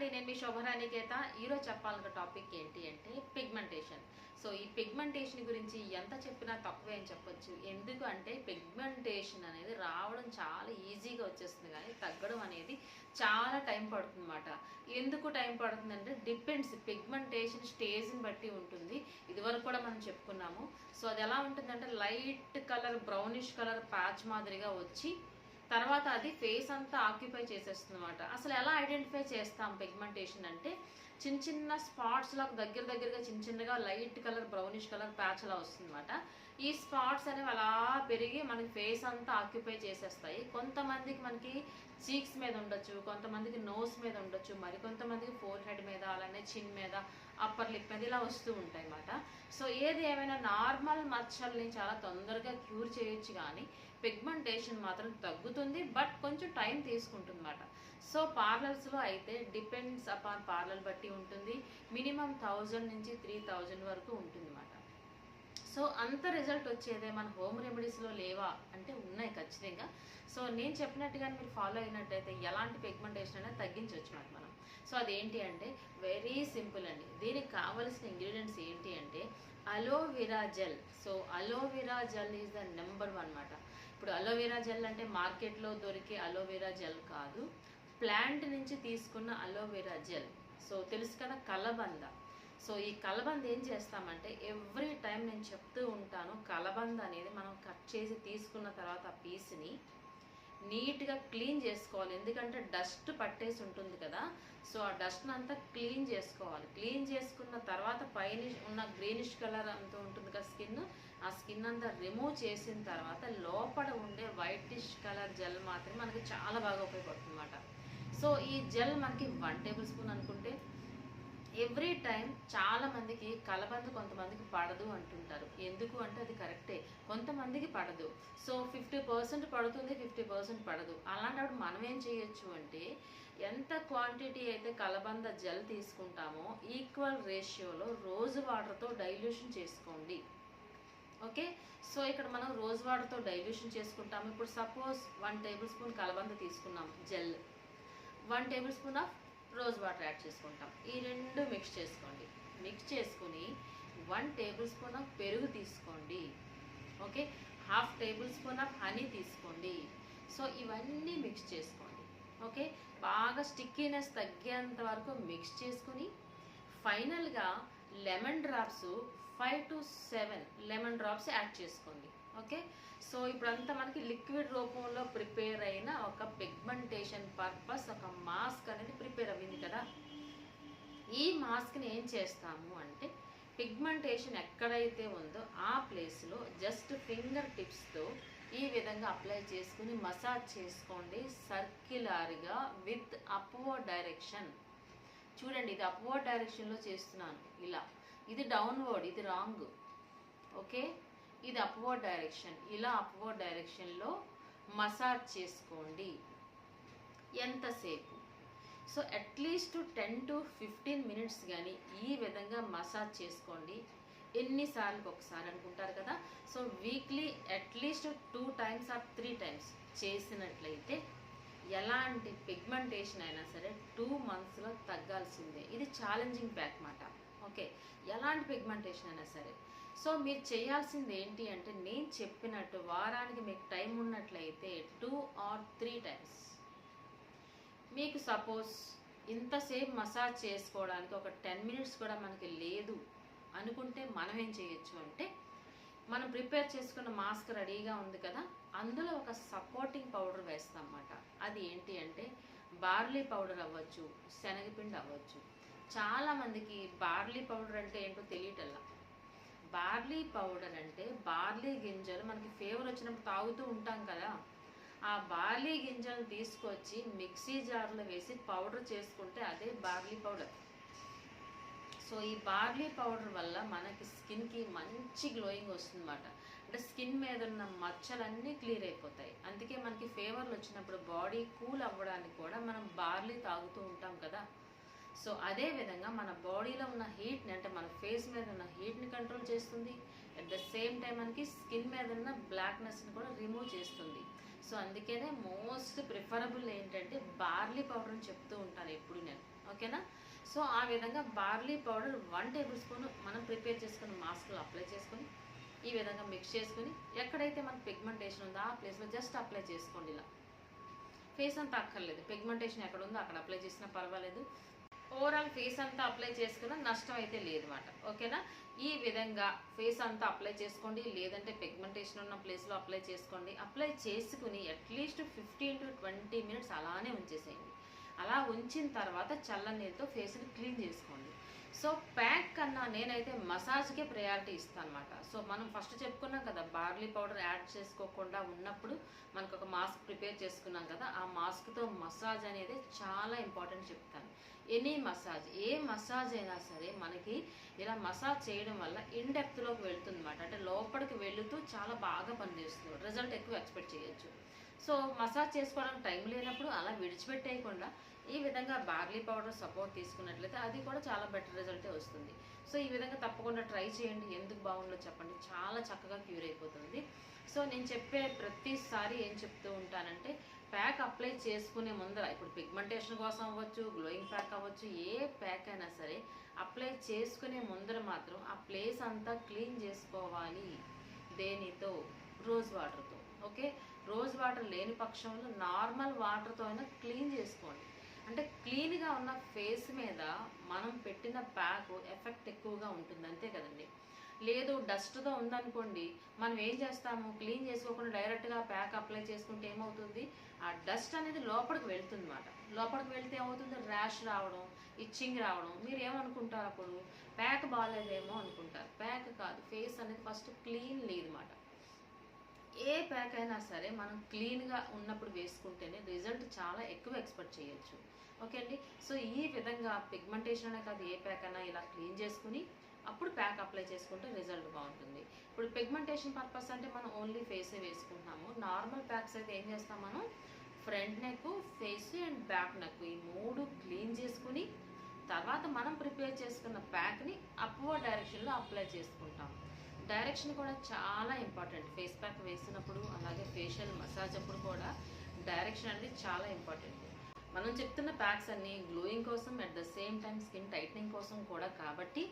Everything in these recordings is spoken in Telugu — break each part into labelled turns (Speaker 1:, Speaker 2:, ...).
Speaker 1: అండి, నేను మీ శోభరానికేత. ఈరోజు చెప్పాలన్న టాపిక్ ఏంటి అంటే పిగ్మెంటేషన్. సో ఈ పిగ్మెంటేషన్ గురించి ఎంత చెప్పినా తక్కువే అని చెప్పొచ్చు. ఎందుకు అంటే పిగ్మెంటేషన్ అనేది రావడం చాలా ఈజీగా వచ్చేస్తుంది, కానీ తగ్గడం అనేది చాలా టైం పడుతుంది అన్నమాట. ఎందుకు టైం పడుతుంది అంటే డిపెండ్స్, పిగ్మెంటేషన్ స్టేజ్ని బట్టి ఉంటుంది. ఇదివరకు కూడా మనం చెప్పుకున్నాము. సో అది ఎలా ఉంటుందంటే light colour, brownish colour patch మాదిరిగా వచ్చి తర్వాత అది ఫేస్ అంతా ఆక్యుపై చేసేస్తుంది అనమాట. అసలు ఎలా ఐడెంటిఫై చేస్తాం పిగ్మెంటేషన్ అంటే చిన్న చిన్న స్పాట్స్ లాగా దగ్గరగా చిన్నగా light colour, brownish colour patch అలా వస్తుంది అనమాట. ఈ స్పాట్స్ అనేవి అలా పెరిగి మనకి ఫేస్ అంతా ఆక్యుపై చేసేస్తాయి. కొంతమందికి మనకి చీక్స్ మీద ఉండొచ్చు, కొంతమందికి నోస్ మీద ఉండొచ్చు, మరికొంతమందికి ఫోర్ హెడ్ మీద, అలానే చిన్ మీద, అప్పర్ లిప్ మీద ఇలా వస్తూ ఉంటాయి అన్నమాట. సో ఏది ఏమైనా నార్మల్ మచ్చల్ని చాలా తొందరగా క్యూర్ చేయొచ్చు, కానీ పిగ్మెంటేషన్ మాత్రం తగ్గుతుంది, బట్ కొంచెం టైం తీసుకుంటుంది అన్నమాట. సో పార్లర్స్లో అయితే డిపెండ్స్ అపాన్ పార్లర్ బట్టి ఉంటుంది. మినిమం 1000 నుంచి 3000 వరకు ఉంటుంది అన్నమాట. సో అంత రిజల్ట్ వచ్చేదే మన హోమ్ రెమెడీస్లో లేవా అంటే ఉన్నాయి ఖచ్చితంగా. సో నేను చెప్పినట్టుగా మీరు ఫాలో అయినట్టయితే ఎలాంటి పిగ్మెంటేషన్ అనేది తగ్గించవచ్చు మాట మనం. సో అదేంటి అంటే వెరీ సింపుల్ అండి. దీనికి కావలసిన ఇంగ్రీడియంట్స్ ఏంటి అంటే aloe vera gel. So aloe vera gel is the number 1 అన్నమాట. ఇప్పుడు అలోవెరా జెల్ అంటే మార్కెట్లో దొరికే అలోవెరా జెల్ కాదు, ప్లాంట్ నుంచి తీసుకున్న అలోవెరా జెల్. సో తెలుసు కదా కలబంద. సో ఈ కలబంద ఏం చేస్తామంటే ఎవ్రీ టైం నేను చెప్తూ ఉంటాను, కలబంద అనేది మనం కట్ చేసి తీసుకున్న తర్వాత ఆ పీస్ని నీట్గా క్లీన్ చేసుకోవాలి. ఎందుకంటే డస్ట్ పట్టేసి ఉంటుంది కదా. సో ఆ డస్ట్ని అంతా క్లీన్ చేసుకోవాలి. క్లీన్ చేసుకున్న తర్వాత పైన ఉన్న గ్రీనిష్ కలర్ అంతా ఉంటుంది కదా స్కిన్, ఆ స్కిన్ అంతా రిమూవ్ చేసిన తర్వాత లోపల ఉండే వైటిష్ కలర్ జెల్ మాత్రమే మనకి చాలా బాగా ఉపయోగపడుతుంది అన్నమాట. సో ఈ జెల్ మనకి 1 టేబుల్ స్పూన్ అనుకుంటే ఎవ్రీ టైం చాలా మందికి కలబంద కొంతమందికి పడదు అంటుంటారు. ఎందుకు అంటే అది కరెక్టే, కొంతమందికి పడదు. సో 50% పడుతుంది, 50% పడదు. అలాంటప్పుడు మనం ఏం చేయొచ్చు అంటే ఎంత క్వాంటిటీ అయితే కలబంద జెల్ తీసుకుంటామో ఈక్వల్ రేషియోలో రోజు వాటర్తో డైల్యూషన్ చేసుకోండి. ఓకే. సో ఇక్కడ మనం రోజ్ వాటర్తో డైల్యూషన్ చేసుకుంటాము. ఇప్పుడు సపోజ్ 1 టేబుల్ స్పూన్ కలబంద తీసుకున్నాం gel, 1 table spoon of rose water add చేసుకుంటాం. ఈ రెండు మిక్స్ చేసుకోండి. మిక్స్ చేసుకుని 1 టేబుల్ స్పూన్ ఆఫ్ పెరుగు తీసుకోండి. Okay. 1/2 table spoon of honey తీసుకోండి. సో ఇవన్నీ మిక్స్ చేసుకోండి. ఓకే. బాగా స్టిక్కీనెస్ తగ్గేంత వరకు మిక్స్ చేసుకుని ఫైనల్గా lemon drops 5 to 7 lemon drops add చేసుకోండి. ఓకే. సో ఇప్పుడంతా మనకి లిక్విడ్ రూపంలో ప్రిపేర్ అయిన ఒక పిగ్మెంటేషన్ పర్పస్ ఒక మాస్క్ అనేది ప్రిపేర్ అవ్వింది కదా. ఈ మాస్క్ని ఏం చేస్తాము అంటే పిగ్మెంటేషన్ ఎక్కడైతే ఉందో ఆ ప్లేస్లో జస్ట్ ఫింగర్ టిప్స్తో ఈ విధంగా అప్లై చేసుకుని మసాజ్ చేసుకోండి సర్క్యులర్గా విత్ అప్వర్డ్ డైరెక్షన్. చూడండి, ఇది అప్వర్డ్ డైరెక్షన్లో చేస్తున్నాను ఇలా, ఇది డౌన్వర్డ్, ఇది రాంగ్. ఓకే. ఇది అప్వర్డ్ డైరెక్షన్, ఇలా అప్వర్డ్ డైరెక్షన్లో మసాజ్ చేసుకోండి. ఎంతసేపు? సో అట్లీస్ట్ 10 to 15 మినిట్స్ కానీ ఈ విధంగా మసాజ్ చేసుకోండి. ఎన్నిసార్లు ఒకసారి అనుకుంటారు కదా. So weekly at least 2 times or 3 times చేసినట్లయితే ఎలాంటి పిగ్మెంటేషన్ అయినా సరే 2 monthsలో తగ్గాల్సిందే. ఇది ఛాలెంజింగ్ బ్యాక్ మాట. ఓకే. ఎలాంటి పిగ్మెంటేషన్ అయినా సరే. సో మీరు చేయాల్సింది ఏంటి అంటే నేను చెప్పినట్టు వారానికి మీకు టైం ఉన్నట్లయితే 2 or 3 times. మీకు సపోజ్ ఇంతసేపు మసాజ్ చేసుకోవడానికి ఒక 10 minutes కూడా మనకి లేదు అనుకుంటే మనం ఏం చేయొచ్చు అంటే మనం ప్రిపేర్ చేసుకున్న మాస్క్ రెడీగా ఉంది కదా, అందులో ఒక సపోర్టింగ్ పౌడర్ వేస్తాం అన్నమాట. అది ఏంటి అంటే బార్లీ పౌడర్ అవ్వచ్చు, శనగపిండి అవ్వచ్చు. చాలామందికి బార్లీ పౌడర్ అంటే ఏంటో తెలియటల్లా. బార్లీ పౌడర్ అంటే బార్లీ గింజలు మనకి ఫీవర్ వచ్చినప్పుడు తాగుతూ ఉంటాం కదా, ఆ బార్లీ గింజలు తీసుకొచ్చి మిక్సీ జార్లో వేసి పౌడర్ చేసుకుంటే అదే బార్లీ పౌడర్. సో ఈ బార్లీ పౌడర్ వల్ల మనకి స్కిన్కి మంచి గ్లోయింగ్ వస్తుంది అన్నమాట. అంటే స్కిన్ మీద ఉన్న మచ్చలన్నీ క్లియర్ అయిపోతాయి. అందుకే మనకి ఫీవర్లు వచ్చినప్పుడు బాడీ కూల్ అవ్వడానికి కూడా మనం బార్లీ తాగుతూ ఉంటాం కదా. సో అదే విధంగా మన బాడీలో ఉన్న హీట్ని, అంటే మన ఫేస్ మీద ఉన్న హీట్ని కంట్రోల్ చేస్తుంది. అట్ ద సేమ్ టైం మనకి స్కిన్ మీద ఉన్న బ్లాక్నెస్ని కూడా రిమూవ్ చేస్తుంది. సో అందుకనే మోస్ట్ ప్రిఫరబుల్ ఏంటంటే బార్లీ పౌడర్ అని చెప్తూ ఉంటాను ఎప్పుడు నేను. ఓకే. ఓకేనా. సో ఆ విధంగా బార్లీ పౌడర్ 1 టేబుల్ స్పూన్ మనం ప్రిపేర్ చేసుకున్న మాస్క్లో అప్లై చేసుకొని ఈ విధంగా మిక్స్ చేసుకుని ఎక్కడైతే మనకు పిగ్మెంటేషన్ ఉందో ఆ ప్లేస్లో జస్ట్ అప్లై చేసుకోండి. ఇలా ఫేస్ అంతా అక్కర్లేదు, పిగ్మెంటేషన్ ఎక్కడ ఉందో అక్కడ అప్లై చేసినా పర్వాలేదు. ఓవరాల్ ఫేస్ అంతా అప్లై చేసుకున్న నష్టం అయితే లేదు అన్నమాట. ఓకేనా. ఈ విధంగా ఫేస్ అంతా అప్లై చేసుకోండి, లేదంటే పిగ్మెంటేషన్ ఉన్న ప్లేస్లో అప్లై చేసుకోండి. అప్లై చేసుకుని అట్లీస్ట్ 15 to 20 మినిట్స్ అలానే ఉంచేసేయండి. అలా ఉంచిన తర్వాత చల్లనీళ్ళతో ఫేస్ని క్లీన్ చేసుకోండి. సో ప్యాక్ కన్నా నేనైతే మసాజ్కే ప్రయారిటీ ఇస్తాను అనమాట. సో మనం ఫస్ట్ చెప్పుకున్నాం కదా, బార్లీ పౌడర్ యాడ్ చేసుకోకుండా ఉన్నప్పుడు మనకు ఒక మాస్క్ ప్రిపేర్ చేసుకున్నాం కదా, ఆ మాస్క్తో మసాజ్ అనేది చాలా ఇంపార్టెంట్ చెప్తాను. ఎనీ మసాజ్, ఏ మసాజ్ అయినా సరే మనకి ఇలా మసాజ్ చేయడం వల్ల ఇన్ డెప్త్లోకి వెళ్తుంది అనమాట. అంటే లోపలికి వెళుతూ చాలా బాగా పనిచేస్తుంది, రిజల్ట్ ఎక్కువ ఎక్స్పెక్ట్ చేయొచ్చు. సో మసాజ్ చేసుకోవడానికి టైం లేనప్పుడు అలా విడిచిపెట్టేయకుండా ఈ విధంగా బార్లీ పౌడర్ సపోర్ట్ తీసుకున్నట్లయితే అది కూడా చాలా బెటర్ రిజల్టే వస్తుంది. సో ఈ విధంగా తప్పకుండా ట్రై చేయండి. ఎందుకు బాగుందో చెప్పండి, చాలా చక్కగా క్యూర్ అయిపోతుంది. సో నేను చెప్పే ప్రతిసారి ఏం చెప్తూ ఉంటానంటే, ప్యాక్ అప్లై చేసుకునే ముందర, ఇప్పుడు పిగ్మెంటేషన్ కోసం అవ్వచ్చు, గ్లోయింగ్ ప్యాక్ అవ్వచ్చు, ఏ ప్యాక్ అయినా సరే అప్లై చేసుకునే ముందర మాత్రం ఆ ప్లేస్ అంతా క్లీన్ చేసుకోవాలి. దేనితో? రోజ్ వాటర్తో. ఓకే, రోజ్ వాటర్ లేని పక్షంలో నార్మల్ వాటర్తో అయినా క్లీన్ చేసుకోండి. అంటే క్లీన్గా ఉన్న ఫేస్ మీద మనం పెట్టిన ప్యాక్ ఎఫెక్ట్ ఎక్కువగా ఉంటుంది, అంతే కదండి. లేదు డస్ట్తో ఉందనుకోండి, మనం ఏం చేస్తాము, క్లీన్ చేసుకోకుండా డైరెక్ట్గా ప్యాక్ అప్లై చేసుకుంటే ఏమవుతుంది, ఆ డస్ట్ అనేది లోపలికి వెళ్తుంది అన్నమాట. లోపలికి వెళ్తే ఏమవుతుంది, ర్యాష్ రావడం, ఇచ్చింగ్ రావడం. మీరు ఏమనుకుంటారు అప్పుడు, ప్యాక్ బాగాలేదేమో అనుకుంటారు. ప్యాక్ కాదు, ఫేస్ అనేది ఫస్ట్ క్లీన్ లేదన్నమాట. ఏ ప్యాక్ అయినా సరే మనం క్లీన్గా ఉన్నప్పుడు వేసుకుంటేనే రిజల్ట్ చాలా ఎక్కువ ఎక్స్పెక్ట్ చేయొచ్చు. ఓకే అండి. సో ఈ విధంగా పిగ్మెంటేషన్ అనే కాదు, ఏ ప్యాక్ అయినా ఇలా క్లీన్ చేసుకుని అప్పుడు ప్యాక్ అప్లై చేసుకుంటే రిజల్ట్ బాగుంటుంది. ఇప్పుడు పిగ్మెంటేషన్ పర్పస్ అంటే మనం ఓన్లీ ఫేసే వేసుకుంటున్నాము. నార్మల్ ప్యాక్స్ అయితే ఏం చేస్తాం, మనం front neck, face and back neck ఈ 3 క్లీన్ చేసుకుని తర్వాత మనం ప్రిపేర్ చేసుకున్న ప్యాక్ని అప్వర్డ్ డైరెక్షన్లో అప్లై చేసుకుంటాం. డైరెక్షన్ కూడా చాలా ఇంపార్టెంట్. ఫేస్ ప్యాక్ వేసినప్పుడు అలాగే ఫేషియల్ మసాజ్ అప్పుడు కూడా డైరెక్షన్ అనేది చాలా ఇంపార్టెంట్. మనం చెప్తున్న ప్యాక్స్ అన్నీ గ్లోయింగ్ కోసం, at the same time skin tightening కోసం కూడా కాబట్టి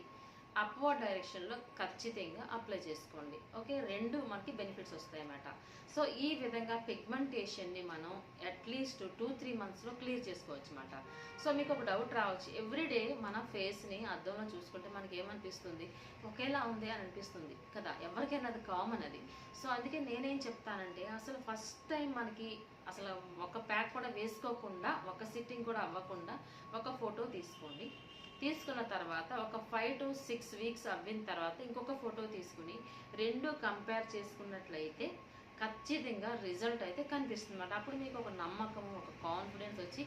Speaker 1: అప్వర్డ్ డైరెక్షన్లో ఖచ్చితంగా అప్లై చేసుకోండి. ఓకే, 2 మనకి బెనిఫిట్స్ వస్తాయి అన్నమాట. సో ఈ విధంగా పిగ్మెంటేషన్ని మనం అట్లీస్ట్ 2-3 మంత్స్లో క్లియర్ చేసుకోవచ్చు అన్నమాట. సో మీకు ఒక డౌట్ రావచ్చు, ఎవ్రీడే మన ఫేస్ని అద్దంలో చూసుకుంటే మనకి ఏమనిపిస్తుంది, ఒకేలా ఉంది అని అనిపిస్తుంది కదా, ఎవరికైనా అది కామన్ అది. సో అందుకే నేనేం చెప్తానంటే, అసలు ఫస్ట్ టైం మనకి అసలు ఒక ప్యాక్ కూడా వేసుకోకుండా, ఒక సిట్టింగ్ కూడా అవ్వకుండా ఒక ఫోటో తీసుకోండి. తీసుకున్న తర్వాత ఒక 5 to 6 వీక్స్ అవ్విన తర్వాత ఇంకొక ఫోటో తీసుకుని 2 కంపేర్ చేసుకున్నట్లయితే ఖచ్చితంగా రిజల్ట్ అయితే కనిపిస్తుంది అన్నమాట. అప్పుడు మీకు ఒక నమ్మకం, ఒక కాన్ఫిడెన్స్ వచ్చి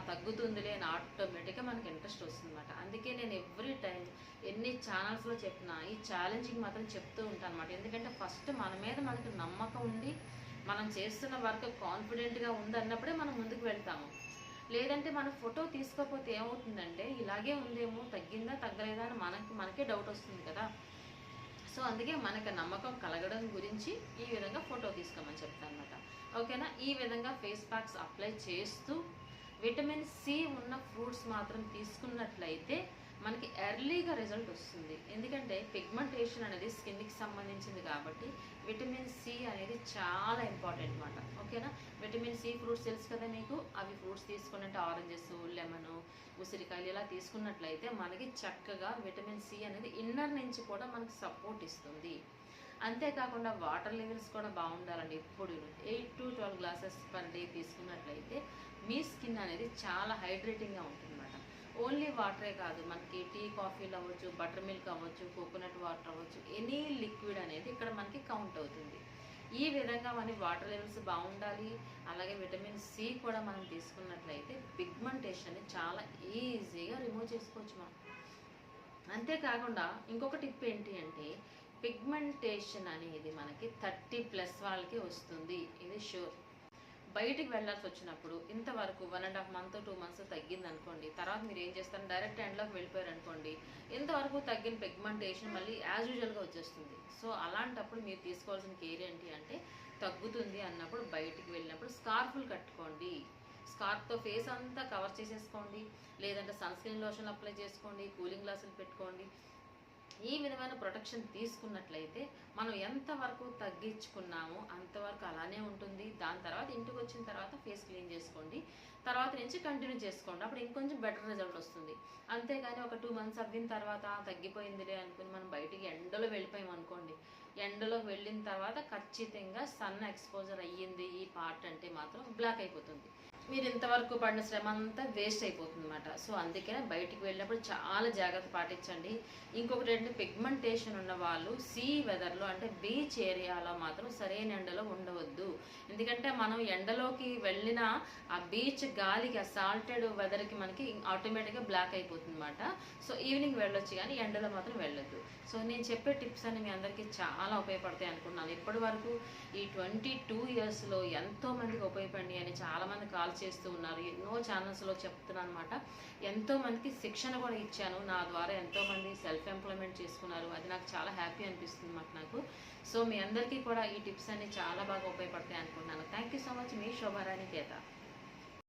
Speaker 1: తగ్గుతుందిలే అని ఆటోమేటిక్గా మనకి ఇంట్రెస్ట్ వస్తుంది అన్నమాట. అందుకే నేను ఎవ్రీ టైం ఎన్ని ఛానల్స్లో చెప్పినా ఈ ఛాలెంజింగ్ మాత్రం చెప్తూ ఉంటాను అన్నమాట. ఎందుకంటే ఫస్ట్ మన మీద మనకి నమ్మకం ఉండి మనం చేస్తున్న వర్క్ కాన్ఫిడెంట్గా ఉందన్నప్పుడే మనం ముందుకు వెళ్తాము. లేదంటే మన ఫోటో తీసుకోకపోతే ఏమవుతుందంటే, ఇలాగే ఉందేమో, తగ్గిందా తగ్గలేదా అని మనకే డౌట్ వస్తుంది కదా. సో అందుకే మనకు నమ్మకం కలగడం గురించి ఈ విధంగా ఫోటో తీసుకోమని చెప్తాను అనమాట. ఓకేనా. ఈ విధంగా ఫేస్ ప్యాక్స్ అప్లై చేస్తూ విటమిన్ సి ఉన్న ఫ్రూట్స్ మాత్రం తీసుకున్నట్లయితే మనకి ఎర్లీగా రిజల్ట్ వస్తుంది. ఎందుకంటే పిగ్మెంటేషన్ అనేది స్కిన్కి సంబంధించింది కాబట్టి విటమిన్ సి అనేది చాలా ఇంపార్టెంట్ అనమాట. ఓకేనా. విటమిన్ సి ఫ్రూట్స్ తెలుసు కదా మీకు, అవి ఫ్రూట్స్ తీసుకున్నట్టు ఆరెంజెస్, లెమన్, ఉసిరికాయలు ఇలా తీసుకున్నట్లయితే మనకి చక్కగా విటమిన్ సి అనేది ఇన్నర్ నుంచి కూడా మనకి సపోర్ట్ ఇస్తుంది. అంతేకాకుండా వాటర్ లెవెల్స్ కూడా బాగుండాలండి. ఎప్పుడు 8 to 12 గ్లాసెస్ పర్ డే తీసుకున్నట్లయితే మీ స్కిన్ అనేది చాలా హైడ్రేటింగ్గా ఉంటుంది అన్నమాట. ఓన్లీ వాటరే కాదు, మనకి టీ, కాఫీలు అవ్వచ్చు, బటర్ మిల్క్ అవ్వచ్చు, కోకోనట్ వాటర్ అవ్వచ్చు, ఎనీ లిక్విడ్ అనేది ఇక్కడ మనకి కౌంట్ అవుతుంది. ఈ విధంగా మన వాటర్ లెవెల్స్ బాగుండాలి. అలాగే విటమిన్ సి కూడా మనం తీసుకున్నట్లయితే పిగ్మెంటేషన్ చాలా ఈజీగా రిమూవ్ చేసుకోవచ్చు మనం. అంతేకాకుండా ఇంకొక టిప్ ఏంటి అంటే, పిగ్మెంటేషన్ అనేది మనకి 30+ వాళ్ళకి వస్తుంది, ఇది షూర్. బయటికి వెళ్ళాల్సి వచ్చినప్పుడు ఇంతవరకు 1.5 month 2 months తగ్గింది అనుకోండి, తర్వాత మీరు ఏం చేస్తారు, డైరెక్ట్ ఎండ్లోకి వెళ్ళిపోయారు అనుకోండి, ఇంతవరకు తగ్గిన పిగ్మెంటేషన్ మళ్ళీ యాజ్ యూజువల్గా వచ్చేస్తుంది. సో అలాంటప్పుడు మీరు తీసుకోవాల్సిన కేర్ ఏంటి అంటే, తగ్గుతుంది అన్నప్పుడు బయటికి వెళ్ళినప్పుడు స్కార్ఫులు కట్టుకోండి. స్కార్ఫ్తో ఫేస్ అంతా కవర్ చేసేసుకోండి, లేదంటే సన్ స్క్రీన్ లోషన్ అప్లై చేసుకోండి, కూలింగ్ గ్లాసులు పెట్టుకోండి. ఈ విధమైన ప్రొటెక్షన్ తీసుకున్నట్లయితే మనం ఎంతవరకు తగ్గించుకున్నామో అంతవరకు అలానే ఉంటుంది. దాని తర్వాత ఇంటికి వచ్చిన తర్వాత ఫేస్ క్లీన్ చేసుకోండి, తర్వాత నుంచి కంటిన్యూ చేసుకోండి, అప్పుడు ఇంకొంచెం బెటర్ రిజల్ట్ వస్తుంది. అంతేగాని ఒక 2 మంత్స్ అవ్విన తర్వాత తగ్గిపోయిందిలే అనుకుని మనం బయటికి ఎండలో వెళ్ళిపోయాం అనుకోండి, ఎండలోకి వెళ్ళిన తర్వాత ఖచ్చితంగా సన్ ఎక్స్పోజర్ అయ్యింది ఈ పార్ట్ అంటే మాత్రం బ్లాక్ అయిపోతుంది. మీరు ఇంతవరకు పడిన శ్రమ అంతా వేస్ట్ అయిపోతుంది అనమాట. సో అందుకనే బయటికి వెళ్ళినప్పుడు చాలా జాగ్రత్త పాటించండి. ఇంకొకటి ఏంటంటే పిగ్మెంటేషన్ ఉన్న వాళ్ళు సీ వెదర్లో అంటే బీచ్ ఏరియాలో మాత్రం సరైన ఎండలో ఉండవద్దు. ఎందుకంటే మనం ఎండలోకి వెళ్ళిన ఆ బీచ్ గాలికి ఆ సాల్టెడ్ వెదర్కి మనకి ఆటోమేటిక్గా బ్లాక్ అయిపోతుంది అనమాట. సో ఈవినింగ్ వెళ్ళొచ్చు కానీ ఎండలో మాత్రం వెళ్ళొద్దు. సో నేను చెప్పే టిప్స్ అన్ని మీ అందరికీ చాలా ఉపయోగపడతాయి అనుకుంటున్నాను. ఇప్పటి వరకు ఈ 22 ఇయర్స్లో ఎంతోమందికి ఉపయోగపడి అని చాలామంది కాల్ చేస్తూ ఉన్నారు. ఎన్నో ఛానల్స్లో చెప్తున్నాను అనమాట. ఎంతోమందికి శిక్షణ కూడా ఇచ్చాను, నా ద్వారా ఎంతోమంది సెల్ఫ్ ఎంప్లాయ్మెంట్ చేసుకున్నారు. అది నాకు చాలా హ్యాపీ అనిపిస్తుంది అన్నమాట నాకు. సో మీ అందరికీ కూడా ఈ టిప్స్ అన్ని చాలా బాగా ఉపయోగపడతాయి అనుకుంటున్నాను. Thank you so much. మీ శోభారాణి కేత.